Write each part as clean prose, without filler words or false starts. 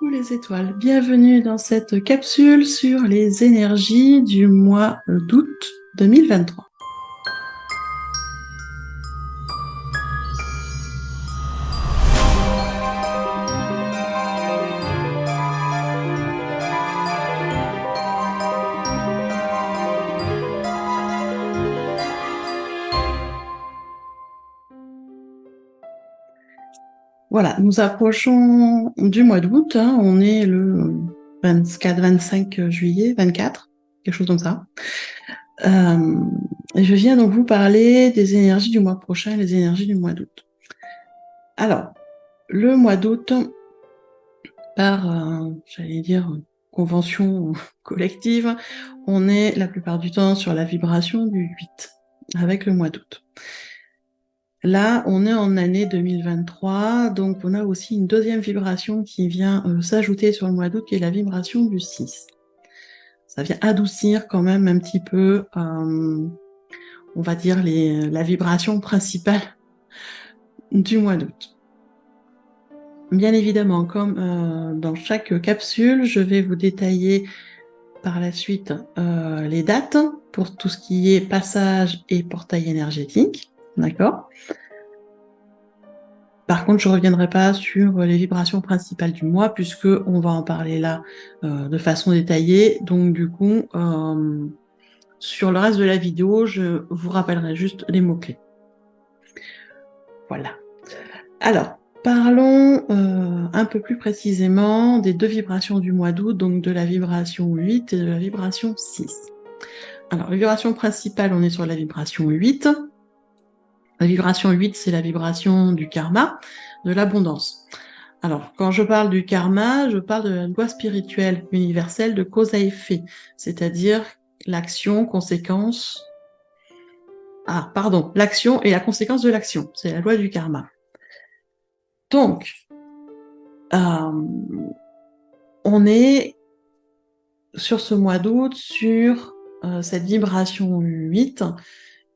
Coucou les étoiles, bienvenue dans cette capsule sur les énergies du mois d'août 2023. Voilà, nous approchons du mois d'août, hein, on est le 24-25 juillet, 24, quelque chose comme ça. Et je viens donc vous parler des énergies du mois prochain, les énergies du mois d'août. Alors, le mois d'août, par, j'allais dire, convention collective, on est la plupart du temps sur la vibration du 8, avec le mois d'août. Là, on est en année 2023, donc on a aussi une deuxième vibration qui vient s'ajouter sur le mois d'août, qui est la vibration du 6. Ça vient adoucir quand même un petit peu, on va dire, la vibration principale du mois d'août. Bien évidemment, comme dans chaque capsule, je vais vous détailler par la suite les dates pour tout ce qui est passage et portail énergétique, d'accord ? Par contre, je ne reviendrai pas sur les vibrations principales du mois, puisque on va en parler là de façon détaillée. Donc du coup, sur le reste de la vidéo, je vous rappellerai juste les mots-clés. Voilà. Alors, parlons un peu plus précisément des deux vibrations du mois d'août, donc de la vibration 8 et de la vibration 6. Alors, la vibration principale, on est sur la vibration 8. La vibration 8, c'est la vibration du karma, de l'abondance. Alors, quand je parle du karma, je parle de la loi spirituelle universelle de cause à effet, c'est-à-dire l'action, conséquence... l'action et la conséquence de l'action, c'est la loi du karma. Donc, on est sur ce mois d'août sur cette vibration 8,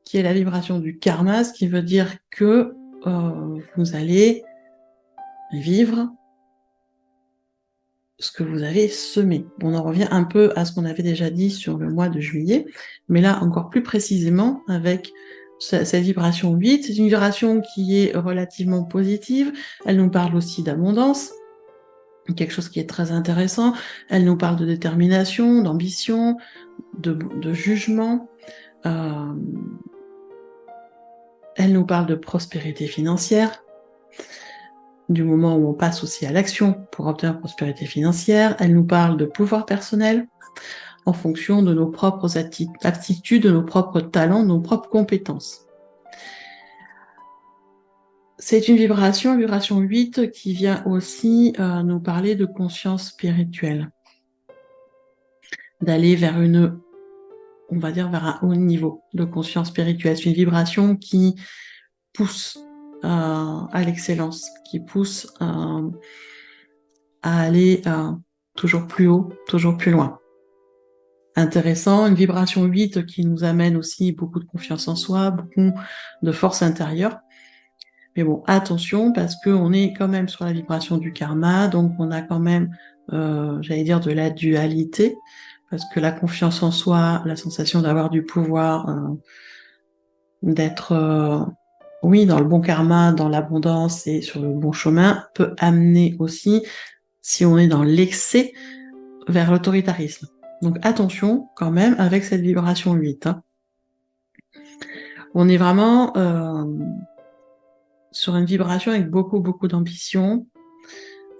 qui est la vibration du karma, ce qui veut dire que vous allez vivre ce que vous avez semé. On en revient un peu à ce qu'on avait déjà dit sur le mois de juillet, mais là encore plus précisément avec cette vibration 8. C'est une vibration qui est relativement positive, elle nous parle aussi d'abondance, quelque chose qui est très intéressant, elle nous parle de détermination, d'ambition, de jugement, elle nous parle de prospérité financière, du moment où on passe aussi à l'action pour obtenir prospérité financière. Elle nous parle de pouvoir personnel en fonction de nos propres aptitudes, de nos propres talents, de nos propres compétences. C'est une vibration 8, qui vient aussi nous parler de conscience spirituelle, d'aller vers on va dire vers un haut niveau de conscience spirituelle. C'est une vibration qui pousse à l'excellence, qui pousse à aller toujours plus haut, toujours plus loin. Intéressant, une vibration 8 qui nous amène aussi beaucoup de confiance en soi, beaucoup de force intérieure. Mais bon, attention, parce qu'on est quand même sur la vibration du karma, donc on a quand même, j'allais dire, de la dualité, parce que la confiance en soi, la sensation d'avoir du pouvoir, d'être, oui, dans le bon karma, dans l'abondance et sur le bon chemin, peut amener aussi, si on est dans l'excès, vers l'autoritarisme. Donc attention quand même avec cette vibration 8. Hein. On est vraiment sur une vibration avec beaucoup d'ambition,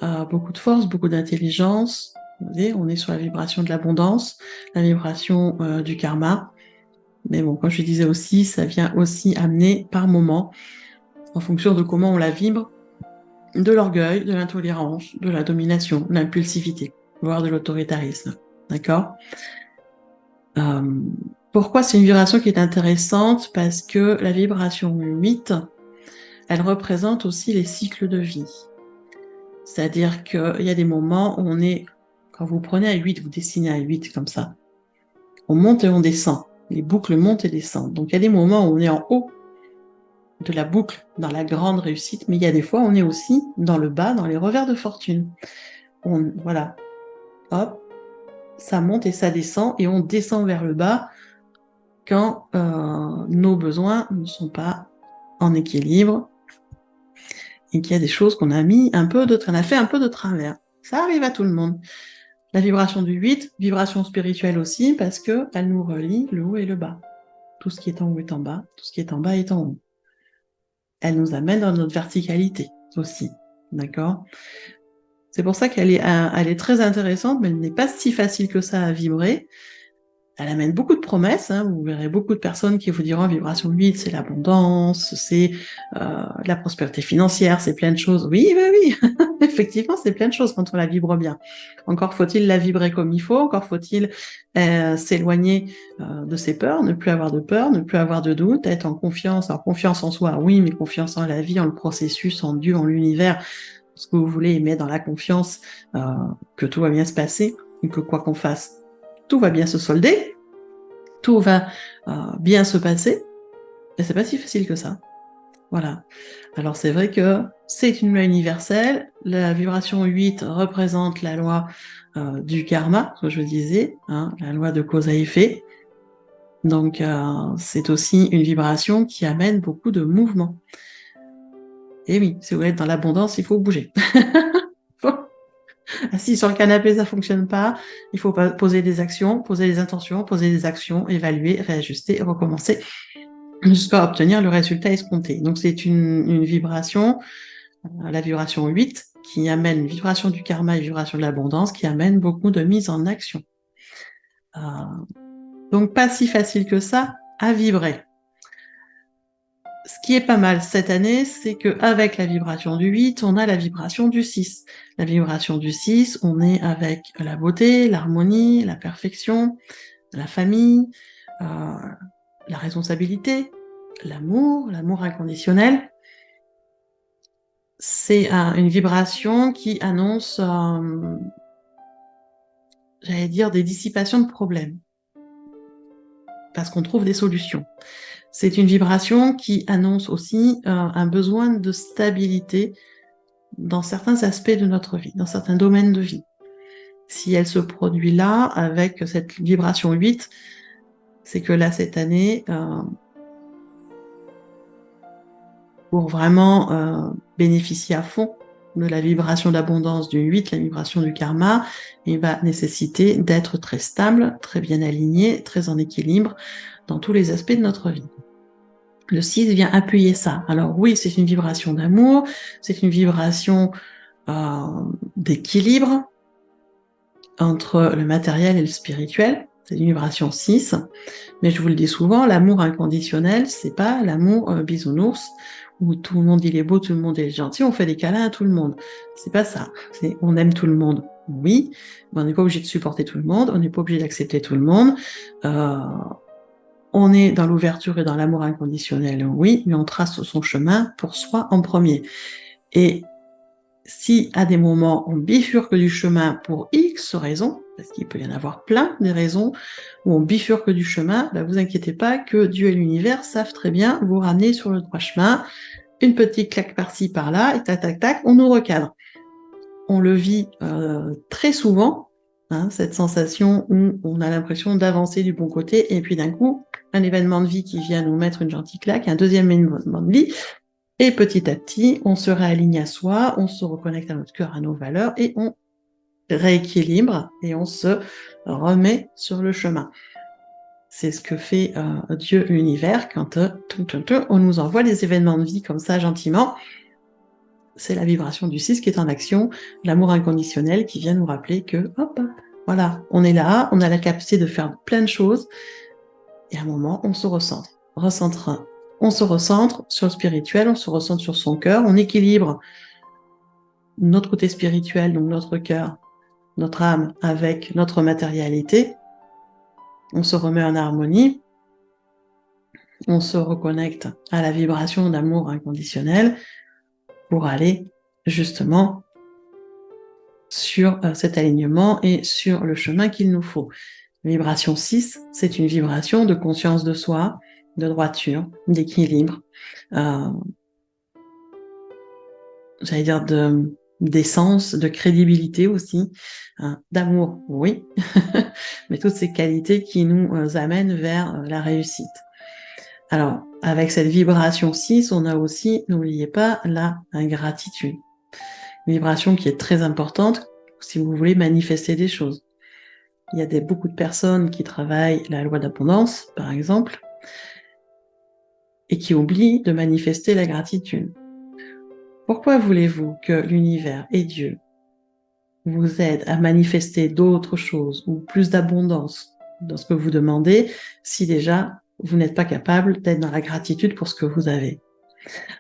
beaucoup de force, beaucoup d'intelligence. Vous voyez, on est sur la vibration de l'abondance, la vibration du karma. Mais bon, comme je disais aussi, ça vient aussi amener par moments, en fonction de comment on la vibre, de l'orgueil, de l'intolérance, de la domination, de l'impulsivité, voire de l'autoritarisme. D'accord ? Pourquoi c'est une vibration qui est intéressante ? Parce que la vibration 8, elle représente aussi les cycles de vie. C'est-à-dire qu'il y a des moments où on est, quand vous prenez à 8, vous dessinez à 8 comme ça, on monte et on descend, les boucles montent et descendent. Donc il y a des moments où on est en haut de la boucle, dans la grande réussite, mais il y a des fois où on est aussi dans le bas, dans les revers de fortune. voilà, hop, ça monte et ça descend, et on descend vers le bas quand nos besoins ne sont pas en équilibre et qu'il y a des choses qu'on a mis on a fait un peu de travers. Ça arrive à tout le monde. La vibration du 8, vibration spirituelle aussi, parce que elle nous relie le haut et le bas. Tout ce qui est en haut est en bas, tout ce qui est en bas est en haut. Elle nous amène dans notre verticalité aussi, d'accord ? C'est pour ça qu'elle est très intéressante, mais elle n'est pas si facile que ça à vibrer. Elle amène beaucoup de promesses, hein. Vous verrez beaucoup de personnes qui vous diront vibration 8, c'est l'abondance, c'est la prospérité financière, c'est plein de choses. Oui, effectivement, c'est plein de choses quand on la vibre bien. Encore faut-il la vibrer comme il faut, encore faut-il s'éloigner de ses peurs, ne plus avoir de peur, ne plus avoir de doute, être en confiance. Alors confiance en soi, oui, mais confiance en la vie, en le processus, en Dieu, en l'univers, ce que vous voulez, mais dans la confiance que tout va bien se passer, et que quoi qu'on fasse, tout va bien se solder, tout va bien se passer, et c'est pas si facile que ça. Voilà. Alors c'est vrai que c'est une loi universelle, la vibration 8 représente la loi du karma, ce que je disais, hein, la loi de cause à effet. Donc c'est aussi une vibration qui amène beaucoup de mouvement. Et oui, si vous voulez être dans l'abondance, il faut bouger. Assis sur le canapé, ça fonctionne pas. Il faut poser des actions, poser des intentions, poser des actions, évaluer, réajuster, recommencer, jusqu'à obtenir le résultat escompté. Donc c'est une vibration, la vibration 8, qui amène une vibration du karma et une vibration de l'abondance, qui amène beaucoup de mise en action. Donc pas si facile que ça à vibrer. Ce qui est pas mal cette année, c'est qu'avec la vibration du 8, on a la vibration du 6. La vibration du 6, on est avec la beauté, l'harmonie, la perfection, la famille, la responsabilité, l'amour inconditionnel. C'est une vibration qui annonce, j'allais dire, des dissipations de problèmes, parce qu'on trouve des solutions. C'est une vibration qui annonce aussi un besoin de stabilité dans certains aspects de notre vie, dans certains domaines de vie. Si elle se produit là, avec cette vibration 8, c'est que là, cette année, pour vraiment bénéficier à fond de la vibration d'abondance du 8, la vibration du karma, il va nécessiter d'être très stable, très bien aligné, très en équilibre dans tous les aspects de notre vie. Le 6 vient appuyer ça. Alors oui, c'est une vibration d'amour, c'est une vibration d'équilibre entre le matériel et le spirituel. C'est une vibration 6. Mais je vous le dis souvent, l'amour inconditionnel, c'est pas l'amour bisounours, où tout le monde il est beau, tout le monde est gentil, on fait des câlins à tout le monde. C'est pas ça. On aime tout le monde, oui, mais on n'est pas obligé de supporter tout le monde, on n'est pas obligé d'accepter tout le monde. On est dans l'ouverture et dans l'amour inconditionnel, oui, mais on trace son chemin pour soi en premier. Et si à des moments on bifurque du chemin pour X raisons, parce qu'il peut y en avoir plein des raisons où on bifurque du chemin, bah vous inquiétez pas que Dieu et l'univers savent très bien vous ramener sur le droit chemin, une petite claque par-ci par-là, et tac tac tac, on nous recadre. On le vit très souvent, hein, cette sensation où on a l'impression d'avancer du bon côté, et puis d'un coup, un événement de vie qui vient nous mettre une gentille claque, un deuxième événement de vie, et petit à petit, on se réaligne à soi, on se reconnecte à notre cœur, à nos valeurs, et on rééquilibre, et on se remet sur le chemin. C'est ce que fait Dieu, l'univers, quand on nous envoie des événements de vie comme ça, gentiment. C'est la vibration du 6 qui est en action, l'amour inconditionnel qui vient nous rappeler que, hop, voilà, on est là, on a la capacité de faire plein de choses, et à un moment, on se recentre. On se recentre sur le spirituel, on se recentre sur son cœur, on équilibre notre côté spirituel, donc notre cœur, notre âme, avec notre matérialité. On se remet en harmonie, on se reconnecte à la vibration d'amour inconditionnel pour aller justement sur cet alignement et sur le chemin qu'il nous faut. Vibration 6, c'est une vibration de conscience de soi, de droiture, d'équilibre, j'allais dire d'essence, de crédibilité aussi, hein, d'amour, oui, mais toutes ces qualités qui nous amènent vers la réussite. Alors, avec cette vibration 6, on a aussi, n'oubliez pas, la gratitude. Une vibration qui est très importante si vous voulez manifester des choses. Il y a beaucoup de personnes qui travaillent la loi d'abondance, par exemple, et qui oublient de manifester la gratitude. Pourquoi voulez-vous que l'univers et Dieu vous aident à manifester d'autres choses ou plus d'abondance dans ce que vous demandez si déjà vous n'êtes pas capable d'être dans la gratitude pour ce que vous avez?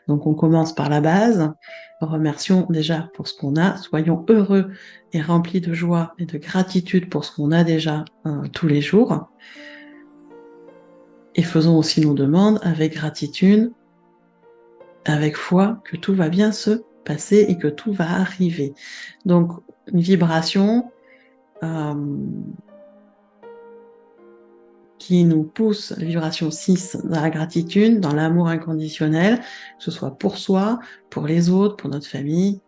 Donc on commence par la base. Remercions déjà pour ce qu'on a, soyons heureux et remplis de joie et de gratitude pour ce qu'on a déjà tous les jours. Et faisons aussi nos demandes avec gratitude, avec foi que tout va bien se passer et que tout va arriver. Donc une vibration qui nous pousse, la vibration 6, dans la gratitude, dans l'amour inconditionnel, que ce soit pour soi, pour les autres, pour notre famille,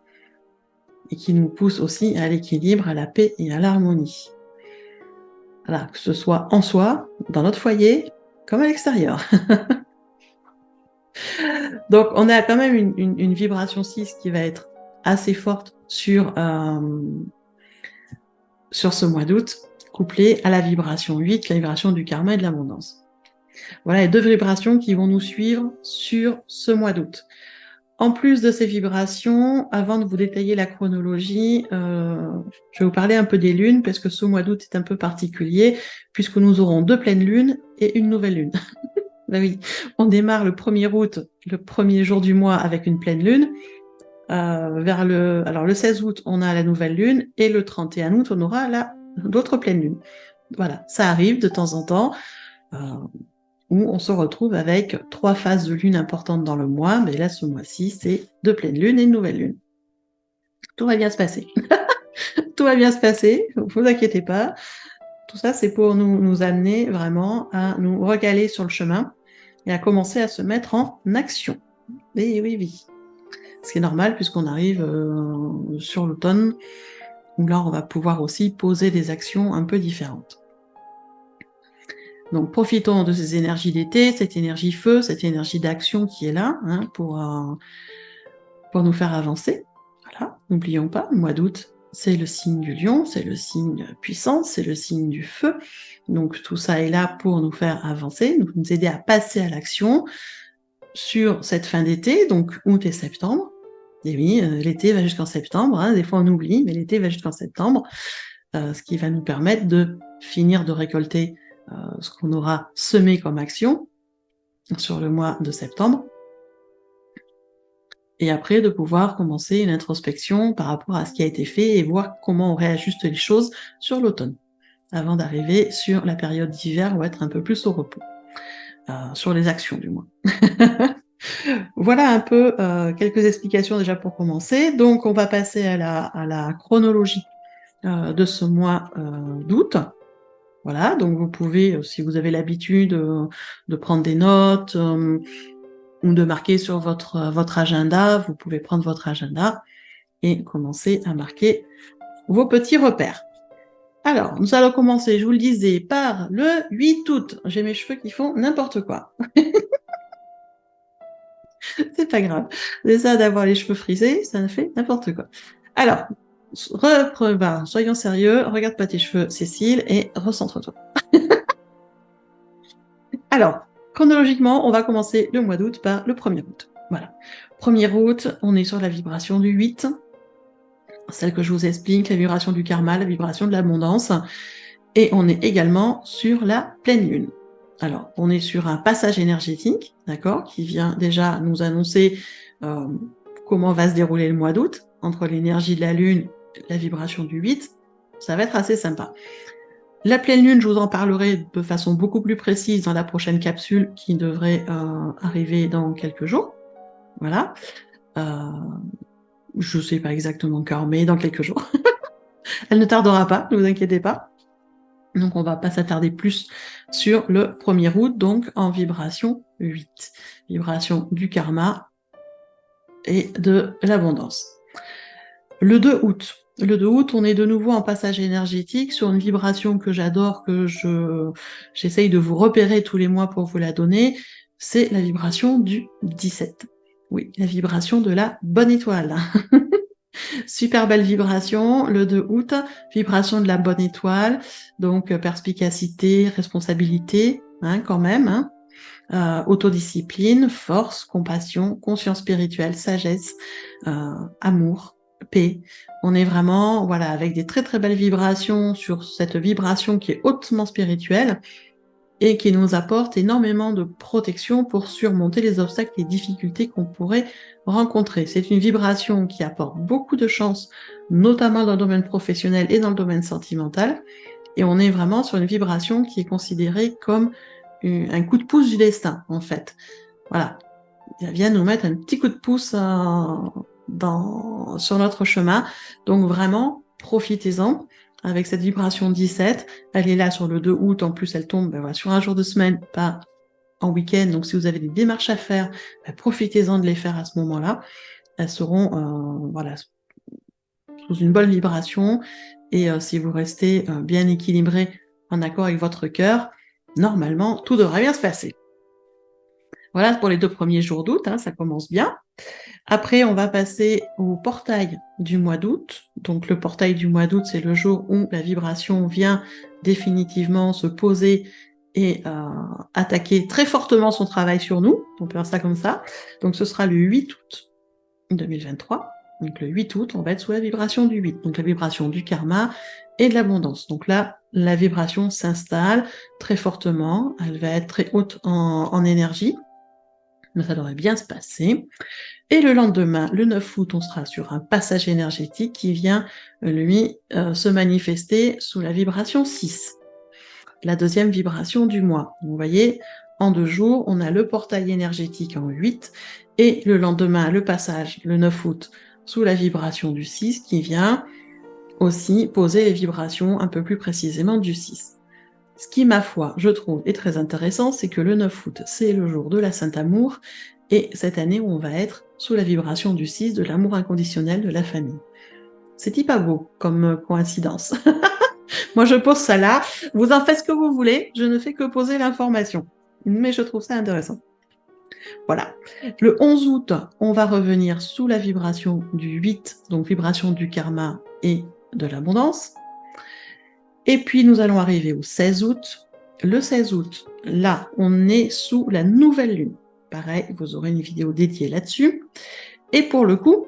et qui nous pousse aussi à l'équilibre, à la paix et à l'harmonie. Voilà, que ce soit en soi, dans notre foyer, comme à l'extérieur. Donc on a quand même une vibration 6 qui va être assez forte sur ce mois d'août, couplée à la vibration 8, la vibration du karma et de l'abondance. Voilà les 2 vibrations qui vont nous suivre sur ce mois d'août. En plus de ces vibrations, avant de vous détailler la chronologie, je vais vous parler un peu des lunes, parce que ce mois d'août est un peu particulier, puisque nous aurons 2 pleines lunes et une nouvelle lune. Ben oui, on démarre le 1er août, le premier jour du mois, avec une pleine lune. Alors le 16 août, on a la nouvelle lune, et le 31 août, on aura l'autre pleine lune. Voilà, ça arrive de temps en temps. Où on se retrouve avec 3 phases de lune importantes dans le mois, mais là, ce mois-ci, c'est 2 pleines lunes et une nouvelle lune. Tout va bien se passer. Tout va bien se passer, ne vous inquiétez pas. Tout ça, c'est pour nous amener vraiment à nous recaler sur le chemin et à commencer à se mettre en action. Et oui, oui. Ce qui est normal, puisqu'on arrive sur l'automne, où là, on va pouvoir aussi poser des actions un peu différentes. Donc profitons de ces énergies d'été, cette énergie feu, cette énergie d'action qui est là, hein, pour nous faire avancer. Voilà, n'oublions pas, le mois d'août, c'est le signe du lion, c'est le signe puissance, c'est le signe du feu. Donc tout ça est là pour nous faire avancer, nous aider à passer à l'action sur cette fin d'été, donc août et septembre. Et oui, l'été va jusqu'en septembre, hein, des fois on oublie, mais l'été va jusqu'en septembre, ce qui va nous permettre de finir de récolter ce qu'on aura semé comme action sur le mois de septembre, et après de pouvoir commencer une introspection par rapport à ce qui a été fait et voir comment on réajuste les choses sur l'automne, avant d'arriver sur la période d'hiver où être un peu plus au repos, sur les actions du moins. Voilà un peu quelques explications déjà pour commencer. Donc on va passer à la chronologie de ce mois d'août. Voilà, donc vous pouvez, si vous avez l'habitude de prendre des notes ou de marquer sur votre agenda, vous pouvez prendre votre agenda et commencer à marquer vos petits repères. Alors, nous allons commencer, je vous le disais, par le 8 août. J'ai mes cheveux qui font n'importe quoi. C'est pas grave. C'est ça d'avoir les cheveux frisés, ça fait n'importe quoi. Alors, soyons sérieux, regarde pas tes cheveux, Cécile, et recentre-toi. Alors, chronologiquement, on va commencer le mois d'août par le 1er août. Voilà. 1er août, on est sur la vibration du 8, celle que je vous explique, la vibration du karma, la vibration de l'abondance, et on est également sur la pleine lune. Alors, on est sur un passage énergétique, d'accord, qui vient déjà nous annoncer comment va se dérouler le mois d'août, entre l'énergie de la lune et la vibration du 8, ça va être assez sympa. La pleine lune, je vous en parlerai de façon beaucoup plus précise dans la prochaine capsule qui devrait arriver dans quelques jours. Voilà. Je ne sais pas exactement quand, mais dans quelques jours. Elle ne tardera pas, ne vous inquiétez pas. Donc on va pas s'attarder plus sur le 1er août, donc en vibration 8. Vibration du karma et de l'abondance. Le 2 août. Le 2 août, on est de nouveau en passage énergétique sur une vibration que j'adore, que j'essaye de vous repérer tous les mois pour vous la donner. C'est la vibration du 17. Oui, la vibration de la bonne étoile. Super belle vibration, le 2 août, vibration de la bonne étoile, donc perspicacité, responsabilité, quand même, autodiscipline, force, compassion, conscience spirituelle, sagesse, amour, paix. On est vraiment, voilà, avec des très très belles vibrations sur cette vibration qui est hautement spirituelle et qui nous apporte énormément de protection pour surmonter les obstacles et les difficultés qu'on pourrait rencontrer. C'est une vibration qui apporte beaucoup de chance, notamment dans le domaine professionnel et dans le domaine sentimental. Et on est vraiment sur une vibration qui est considérée comme un coup de pouce du destin, en fait. Voilà. Elle vient nous mettre un petit coup de pouce sur notre chemin. Donc vraiment, profitez-en avec cette vibration 17. Elle est là sur le 2 août. En plus, elle tombe voilà, sur un jour de semaine, pas en week-end. Donc si vous avez des démarches à faire, profitez-en de les faire à ce moment-là. Elles seront voilà, sous une bonne vibration. Et si vous restez bien équilibré, en accord avec votre cœur, normalement, tout devrait bien se passer. Voilà pour les 2 premiers jours d'août, ça commence bien. Après, on va passer au portail du mois d'août. Donc le portail du mois d'août, c'est le jour où la vibration vient définitivement se poser et attaquer très fortement son travail sur nous. On peut voir ça comme ça. Donc ce sera le 8 août 2023. Donc le 8 août, on va être sous la vibration du 8, donc la vibration du karma et de l'abondance. Donc là, la vibration s'installe très fortement, elle va être très haute en énergie, mais ça devrait bien se passer. Et le lendemain, le 9 août, on sera sur un passage énergétique qui vient, lui, se manifester sous la vibration 6, la deuxième vibration du mois. Vous voyez, en 2 jours, on a le portail énergétique en 8, et le lendemain, le passage, le 9 août, sous la vibration du 6, qui vient aussi poser les vibrations un peu plus précisément du 6. Ce qui, ma foi, je trouve, est très intéressant, c'est que le 9 août, c'est le jour de la Sainte Amour, et cette année, on va être sous la vibration du 6, de l'amour inconditionnel de la famille. C'est-il pas beau comme coïncidence? Moi, je pose ça là, vous en faites ce que vous voulez, je ne fais que poser l'information. Mais je trouve ça intéressant. Voilà. Le 11 août, on va revenir sous la vibration du 8, donc vibration du karma et de l'abondance. Et puis, nous allons arriver au 16 août. Le 16 août, là, on est sous la nouvelle lune. Pareil, vous aurez une vidéo dédiée là-dessus. Et pour le coup,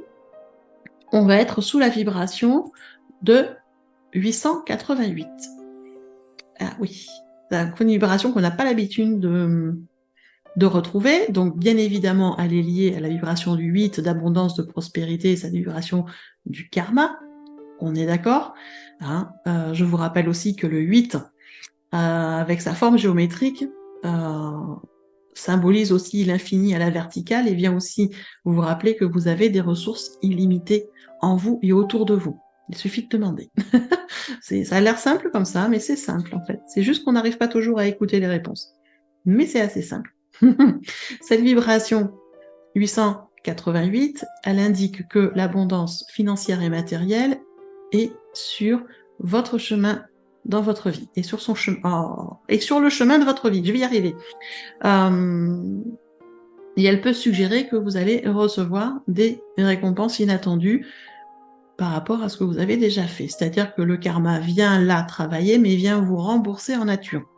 on va être sous la vibration de 888. Ah oui, c'est une vibration qu'on n'a pas l'habitude de retrouver. Donc, bien évidemment, elle est liée à la vibration du 8, d'abondance, de prospérité, sa vibration du karma. On est d'accord, je vous rappelle aussi que le 8, avec sa forme géométrique, symbolise aussi l'infini à la verticale et vient aussi vous rappeler que vous avez des ressources illimitées en vous et autour de vous. Il suffit de demander. Ça a l'air simple comme ça, mais c'est simple en fait. C'est juste qu'on n'arrive pas toujours à écouter les réponses. Mais c'est assez simple. Cette vibration 888, elle indique que l'abondance financière et matérielle est sur votre chemin dans votre vie et sur son chemin et sur le chemin de votre vie. Je vais y arriver. Et elle peut suggérer que vous allez recevoir des récompenses inattendues par rapport à ce que vous avez déjà fait. C'est-à-dire que le karma vient là travailler, mais vient vous rembourser en nature.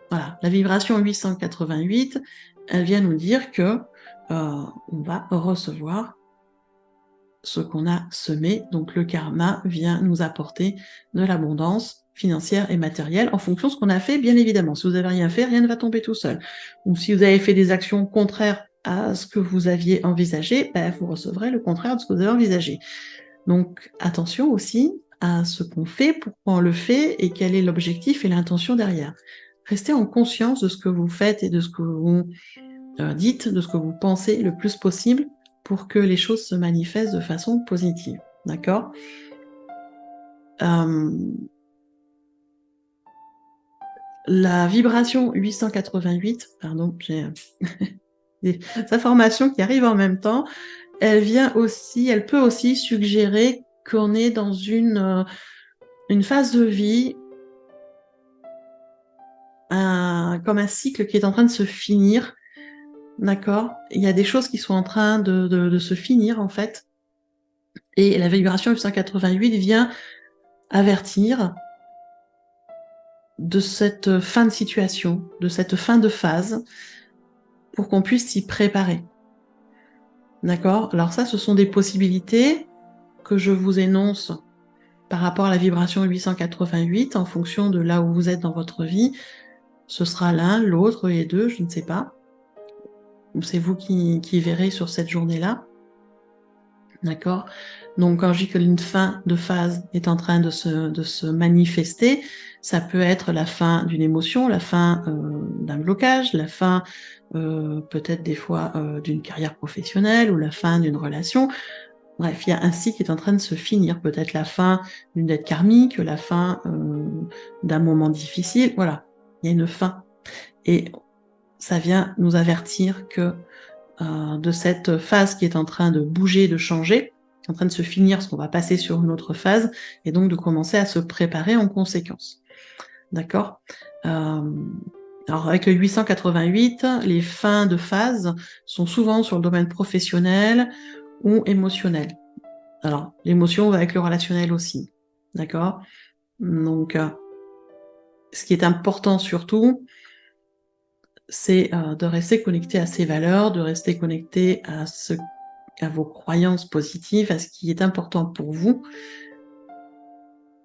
Voilà, la vibration 888, elle vient nous dire que on va recevoir ce qu'on a semé. Donc le karma vient nous apporter de l'abondance financière et matérielle en fonction de ce qu'on a fait, bien évidemment. Si vous n'avez rien fait, rien ne va tomber tout seul. Ou si vous avez fait des actions contraires à ce que vous aviez envisagé, vous recevrez le contraire de ce que vous avez envisagé. Donc attention aussi à ce qu'on fait, pourquoi on le fait et quel est l'objectif et l'intention derrière. Restez en conscience de ce que vous faites et de ce que vous dites, de ce que vous pensez le plus possible pour que les choses se manifestent de façon positive. D'accord ? La vibration 888, pardon, j'ai des informations qui arrivent en même temps. elle peut aussi suggérer qu'on est dans une phase de vie, comme un cycle qui est en train de se finir, d'accord? Il y a des choses qui sont en train de se finir, en fait. Et la vibration 888 vient avertir de cette fin de situation, de cette fin de phase, pour qu'on puisse s'y préparer. D'accord? Alors ça, ce sont des possibilités que je vous énonce par rapport à la vibration 888, en fonction de là où vous êtes dans votre vie. Ce sera l'un, l'autre, les deux, je ne sais pas. C'est vous qui verrez sur cette journée-là. D'accord? Donc, quand je dis que une fin de phase est en train de se manifester, ça peut être la fin d'une émotion, la fin d'un blocage, la fin peut-être des fois d'une carrière professionnelle ou la fin d'une relation. Bref, il y a un cycle qui est en train de se finir, peut-être la fin d'une dette karmique, la fin d'un moment difficile, voilà, il y a une fin. Et ça vient nous avertir que de cette phase qui est en train de bouger, de changer, en train de se finir, parce qu'on va passer sur une autre phase, et donc de commencer à se préparer en conséquence. D'accord? Alors avec le 888, les fins de phase sont souvent sur le domaine professionnel ou émotionnel. Alors, l'émotion va avec le relationnel aussi. D'accord? Donc, ce qui est important surtout, c'est de rester connecté à ses valeurs, de rester connecté à vos croyances positives, à ce qui est important pour vous,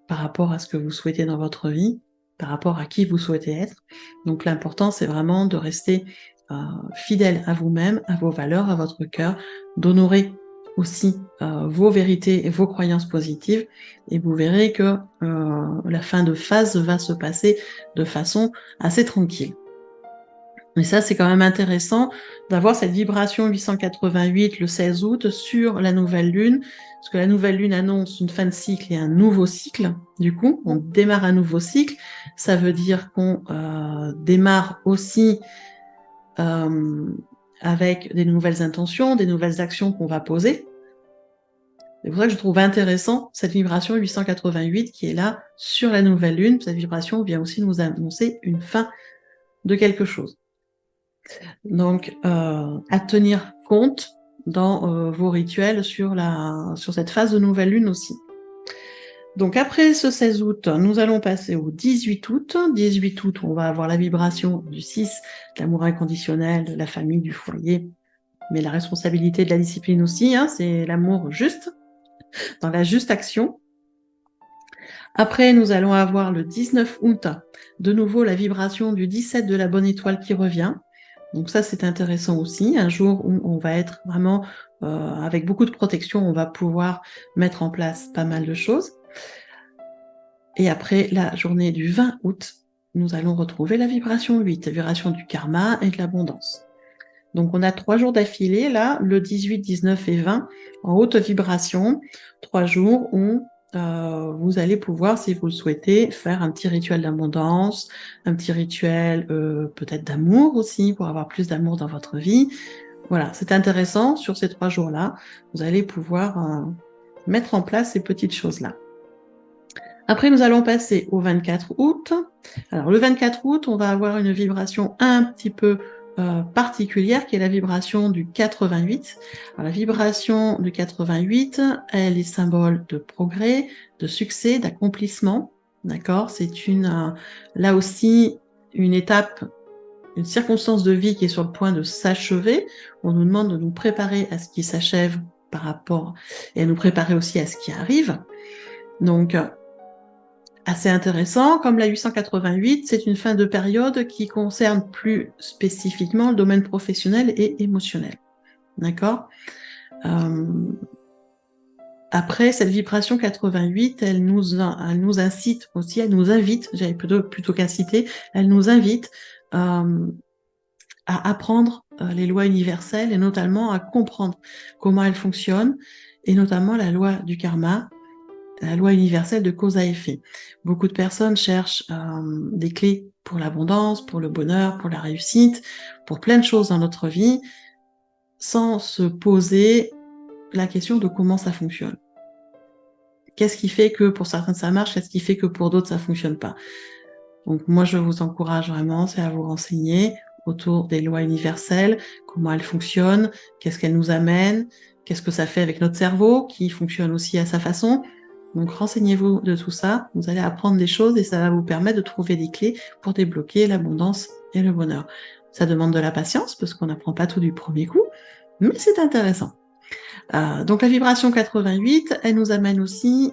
par rapport à ce que vous souhaitez dans votre vie, par rapport à qui vous souhaitez être. Donc l'important, c'est vraiment de rester fidèle à vous-même, à vos valeurs, à votre cœur, d'honorer aussi vos vérités et vos croyances positives, et vous verrez que la fin de phase va se passer de façon assez tranquille. Et ça, c'est quand même intéressant d'avoir cette vibration 888 le 16 août sur la nouvelle lune, parce que la nouvelle lune annonce une fin de cycle et un nouveau cycle. Du coup, on démarre un nouveau cycle. Ça veut dire qu'on démarre aussi avec des nouvelles intentions, des nouvelles actions qu'on va poser. C'est pour ça que je trouve intéressant cette vibration 888 qui est là sur la nouvelle lune. Cette vibration vient aussi nous annoncer une fin de quelque chose. Donc, à tenir compte dans vos rituels sur cette phase de nouvelle lune aussi. Donc, après ce 16 août, nous allons passer au 18 août. 18 août, on va avoir la vibration du 6, de l'amour inconditionnel, de la famille, du foyer, mais la responsabilité de la discipline aussi, hein, c'est l'amour juste, dans la juste action. Après, nous allons avoir le 19 août, de nouveau la vibration du 17 de la bonne étoile qui revient. Donc ça, c'est intéressant aussi, un jour où on va être vraiment avec beaucoup de protection, on va pouvoir mettre en place pas mal de choses. Et après, la journée du 20 août, nous allons retrouver la vibration 8, la vibration du karma et de l'abondance. Donc on a 3 jours d'affilée, là, le 18, 19 et 20, en haute vibration, 3 jours où vous allez pouvoir, si vous le souhaitez, faire un petit rituel d'abondance, un petit rituel peut-être d'amour aussi, pour avoir plus d'amour dans votre vie. Voilà, c'est intéressant, sur ces 3 jours-là, vous allez pouvoir mettre en place ces petites choses-là. Après, nous allons passer au 24 août. Alors, le 24 août, on va avoir une vibration un petit peu particulière, qui est la vibration du 88. Alors, la vibration du 88, elle est symbole de progrès, de succès, d'accomplissement. D'accord? C'est là aussi, une étape, une circonstance de vie qui est sur le point de s'achever. On nous demande de nous préparer à ce qui s'achève par rapport, et à nous préparer aussi à ce qui arrive. Donc, assez intéressant, comme la 888, c'est une fin de période qui concerne plus spécifiquement le domaine professionnel et émotionnel. D'accord? Après, cette vibration 88, elle nous incite aussi, elle nous invite, j'avais plutôt qu'inciter, elle nous invite à apprendre les lois universelles et notamment à comprendre comment elles fonctionnent, et notamment la loi du karma, la loi universelle de cause à effet. Beaucoup de personnes cherchent des clés pour l'abondance, pour le bonheur, pour la réussite, pour plein de choses dans notre vie, sans se poser la question de comment ça fonctionne. Qu'est-ce qui fait que pour certains ça marche, qu'est-ce qui fait que pour d'autres ça fonctionne pas? Donc moi je vous encourage vraiment, c'est à vous renseigner autour des lois universelles, comment elles fonctionnent, qu'est-ce qu'elles nous amènent, qu'est-ce que ça fait avec notre cerveau, qui fonctionne aussi à sa façon. Donc renseignez-vous de tout ça, vous allez apprendre des choses et ça va vous permettre de trouver des clés pour débloquer l'abondance et le bonheur. Ça demande de la patience parce qu'on n'apprend pas tout du premier coup, mais c'est intéressant. Donc la vibration 88, elle nous amène aussi,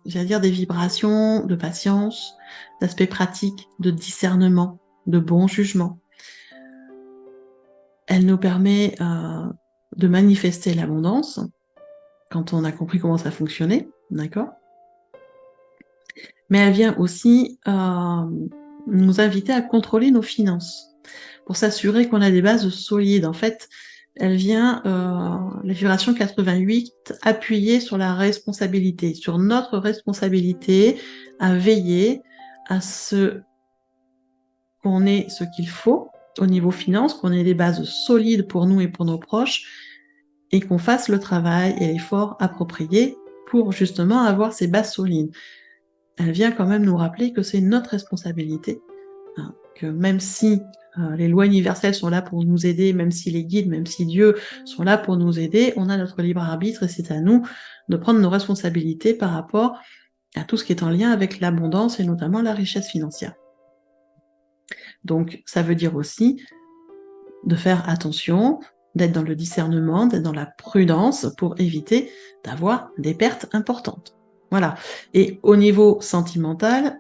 j'allais dire, des vibrations de patience, d'aspect pratique, de discernement, de bon jugement. Elle nous permet de manifester l'abondance quand on a compris comment ça fonctionnait, d'accord? Mais elle vient aussi nous inviter à contrôler nos finances pour s'assurer qu'on a des bases solides. En fait, elle vient, la vibration 88, appuyer sur la responsabilité, sur notre responsabilité à veiller à ce qu'on ait ce qu'il faut au niveau finance, qu'on ait des bases solides pour nous et pour nos proches, et qu'on fasse le travail et l'effort approprié pour justement avoir ces bases solides. Elle vient quand même nous rappeler que c'est notre responsabilité, hein, que même si les lois universelles sont là pour nous aider, même si les guides, même si Dieu sont là pour nous aider, on a notre libre arbitre et c'est à nous de prendre nos responsabilités par rapport à tout ce qui est en lien avec l'abondance et notamment la richesse financière. Donc ça veut dire aussi de faire attention, d'être dans le discernement, d'être dans la prudence pour éviter d'avoir des pertes importantes. Voilà. Et au niveau sentimental,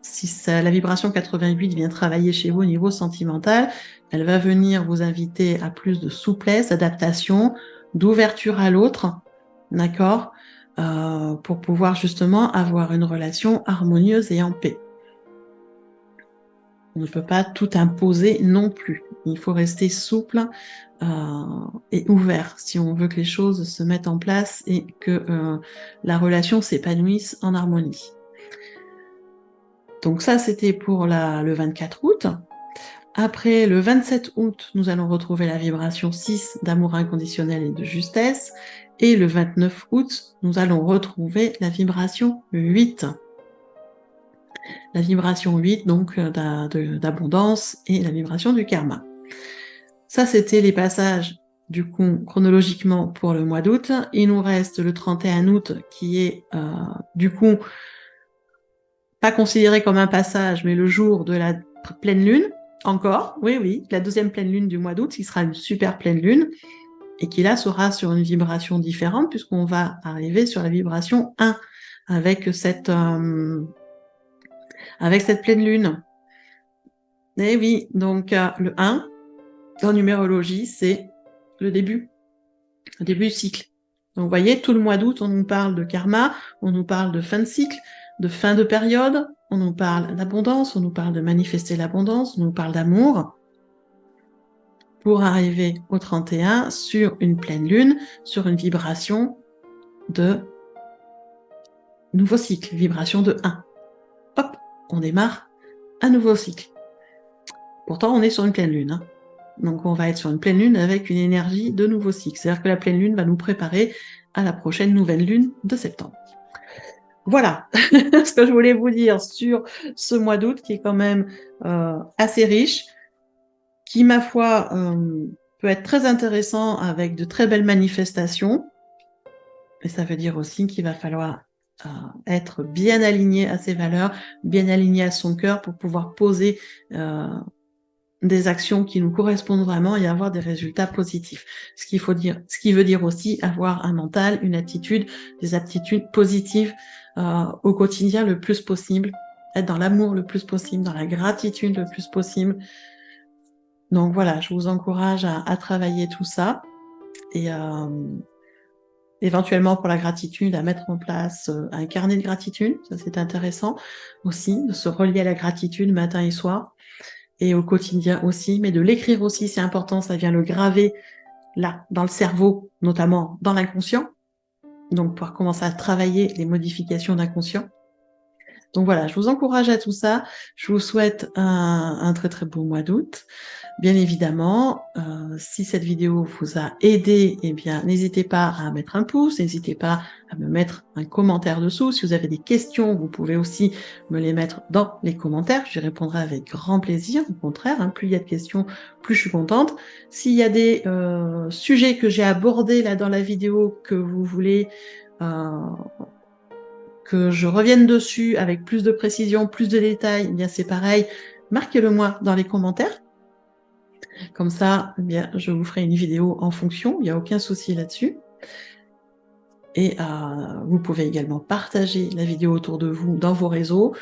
si la vibration 88 vient travailler chez vous au niveau sentimental, elle va venir vous inviter à plus de souplesse, d'adaptation, d'ouverture à l'autre, d'accord, pour pouvoir justement avoir une relation harmonieuse et en paix. On ne peut pas tout imposer non plus. Il faut rester souple et ouvert si on veut que les choses se mettent en place et que la relation s'épanouisse en harmonie. Donc ça, c'était pour le 24 août. Après, le 27 août, nous allons retrouver la vibration 6 d'amour inconditionnel et de justesse. Et le 29 août, nous allons retrouver la vibration 8. La vibration 8, donc d'abondance, et la vibration du karma. Ça, c'était les passages, du coup, chronologiquement pour le mois d'août. Il nous reste le 31 août, qui est, du coup, pas considéré comme un passage, mais le jour de la pleine lune, encore, oui, la deuxième pleine lune du mois d'août, qui sera une super pleine lune, et qui là sera sur une vibration différente, puisqu'on va arriver sur la vibration 1, avec cette pleine lune. Et oui, donc le 1, en numérologie, c'est le début du cycle. Donc vous voyez, tout le mois d'août, on nous parle de karma, on nous parle de fin de cycle, de fin de période, on nous parle d'abondance, on nous parle de manifester l'abondance, on nous parle d'amour, pour arriver au 31 sur une pleine lune, sur une vibration de nouveau cycle, vibration de 1. Hop, on démarre un nouveau cycle. Pourtant, on est sur une pleine lune, hein. Donc on va être sur une pleine lune avec une énergie de nouveau cycle. C'est-à-dire que la pleine lune va nous préparer à la prochaine nouvelle lune de septembre. Voilà ce que je voulais vous dire sur ce mois d'août qui est quand même assez riche, qui, ma foi, peut être très intéressant avec de très belles manifestations. Et ça veut dire aussi qu'il va falloir être bien aligné à ses valeurs, bien aligné à son cœur pour pouvoir poser des actions qui nous correspondent vraiment et avoir des résultats positifs. Ce qui veut dire aussi avoir un mental, une attitude, des aptitudes positives au quotidien le plus possible, être dans l'amour le plus possible, dans la gratitude le plus possible. Donc voilà, je vous encourage à travailler tout ça et éventuellement pour la gratitude, à mettre en place un carnet de gratitude, ça c'est intéressant aussi, de se relier à la gratitude matin et soir. Et au quotidien aussi, mais de l'écrire aussi, c'est important, ça vient le graver là, dans le cerveau, notamment dans l'inconscient, donc pouvoir commencer à travailler les modifications d'inconscient. Donc voilà, je vous encourage à tout ça. Je vous souhaite un très très beau mois d'août. Bien évidemment, si cette vidéo vous a aidé, eh bien, n'hésitez pas à mettre un pouce, n'hésitez pas à me mettre un commentaire dessous. Si vous avez des questions, vous pouvez aussi me les mettre dans les commentaires. J'y répondrai avec grand plaisir. Au contraire, hein, plus il y a de questions, plus je suis contente. S'il y a des sujets que j'ai abordés là dans la vidéo que vous voulez que je revienne dessus avec plus de précision, plus de détails, eh bien c'est pareil, marquez-le moi dans les commentaires. Comme ça, eh bien, je vous ferai une vidéo en fonction, il n'y a aucun souci là-dessus. Et vous pouvez également partager la vidéo autour de vous dans vos réseaux.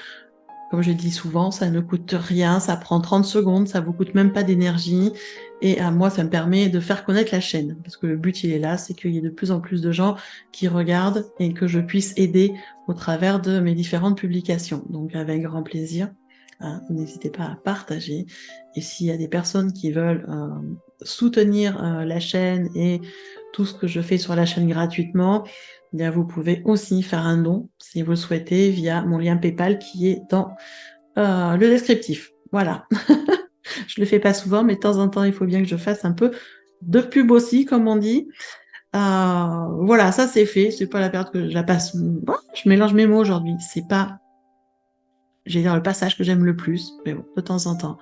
Comme je dis souvent, ça ne coûte rien, ça prend 30 secondes, ça vous coûte même pas d'énergie. Et à moi, ça me permet de faire connaître la chaîne. Parce que le but, il est là, c'est qu'il y ait de plus en plus de gens qui regardent et que je puisse aider au travers de mes différentes publications. Donc avec grand plaisir, hein, n'hésitez pas à partager. Et s'il y a des personnes qui veulent soutenir la chaîne et tout ce que je fais sur la chaîne gratuitement, eh bien, vous pouvez aussi faire un don, si vous le souhaitez, via mon lien PayPal qui est dans le descriptif. Voilà. Je le fais pas souvent, mais de temps en temps, il faut bien que je fasse un peu de pub aussi, comme on dit. Voilà, ça c'est fait. C'est pas la période que je la passe. Bon, je mélange mes mots aujourd'hui. C'est pas, j'ai dire le passage que j'aime le plus, mais bon, de temps en temps,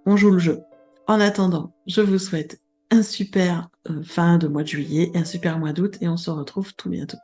on joue le jeu. En attendant, je vous souhaite un super fin de mois de juillet, un super mois d'août, et on se retrouve tout bientôt.